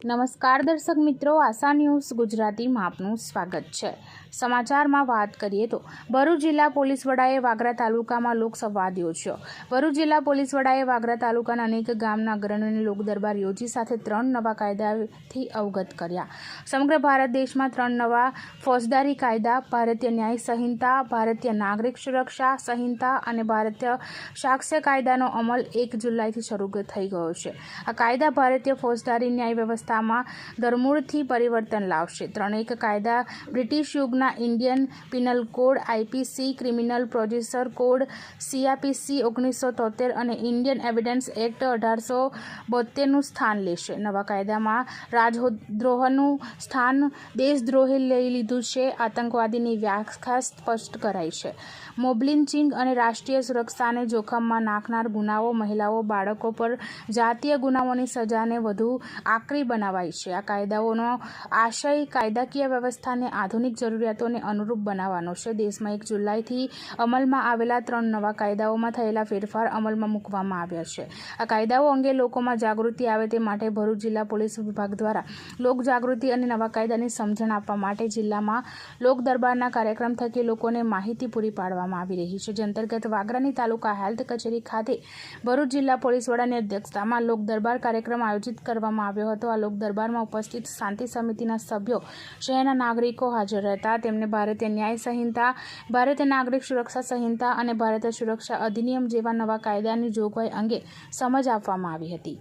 નમસ્કાર દર્શક મિત્રો, આશા ન્યૂઝ ગુજરાતીમાં આપનું સ્વાગત છે। સમાચારમાં વાત કરીએ તો ભરૂચ જિલ્લા પોલીસ વડાએ વાગરા તાલુકામાં લોકસંવાદ યોજ્યો। ભરૂચ જિલ્લા પોલીસ વડાએ વાગરા તાલુકાના અનેક ગામના અગ્રણીઓને લોકદરબાર યોજી સાથે 3 નવા કાયદાથી અવગત કર્યા। સમગ્ર ભારત દેશમાં 3 નવા ફોજદારી કાયદા, ભારતીય ન્યાય સંહિતા, ભારતીય નાગરિક સુરક્ષા સંહિતા અને ભારતીય સાક્ષ્ય કાયદાનો અમલ 1 જુલાઈથી શરૂ થઈ ગયો છે। આ કાયદા ભારતીય ફોજદારી ન્યાય વ્યવસ્થામાં ધરમૂળથી પરિવર્તન લાવશે। ત્રણેક કાયદા બ્રિટિશ યુગના Indian penal code, IPC, criminal procedure code, CrPC 1973 અને ઇન્ડિયન એવિડન્સ એક્ટ 1872નું સ્થાન લેશે। નવા કાયદામાં રાજદ્રોહનું સ્થાન દેશદ્રોહે લઈ લીધું છે। આતંકવાદીની વ્યાખ્યા સ્પષ્ટ કરાઈ છે। મોબ લિન્ચિંગ અને રાષ્ટ્રીય સુરક્ષાને જોખમમાં નાખનાર ગુનાઓ, મહિલાઓ, બાળકો પર જાતીય ગુનાઓની સજાને વધુ આકરી બનાવાઈ છે। આ કાયદાઓનો આશય કાયદાકીય વ્યવસ્થાને આધુનિક જરૂરિયાતોને અનુરૂપ બનાવવાનો છે। દેશમાં 1 જુલાઈથી અમલમાં આવેલા 3 નવા કાયદાઓમાં થયેલા ફેરફાર અમલમાં મૂકવામાં આવ્યા છે। આ કાયદાઓ અંગે લોકોમાં જાગૃતિ આવે તે માટે ભરૂચ જિલ્લા પોલીસ વિભાગ દ્વારા લોક જાગૃતિ અને નવા કાયદાની સમજણ આપવા માટે જિલ્લામાં લોક દરબારના કાર્યક્રમ થકી લોકોને માહિતી પૂરી પાડવામાં આવી રહી છે। જે અંતર્ગત વાગરાની તાલુકા હેલ્થ કચેરી ખાતે ભરૂચ જિલ્લા પોલીસ વડાની અધ્યક્ષતામાં લોક દરબાર કાર્યક્રમ આયોજિત કરવામાં આવ્યો હતો। આ લોક દરબારમાં ઉપસ્થિત શાંતિ સમિતિના સભ્યો, શહેરના નાગરિકો હાજર રહેતા તેમને ભારતીય ન્યાય સંહિતા, ભારતીય નાગરિક સુરક્ષા સંહિતા અને ભારતીય સુરક્ષા અધિનિયમ જેવા નવા કાયદાની જોગવાઈ અંગે સમજ આપવામાં આવી હતી।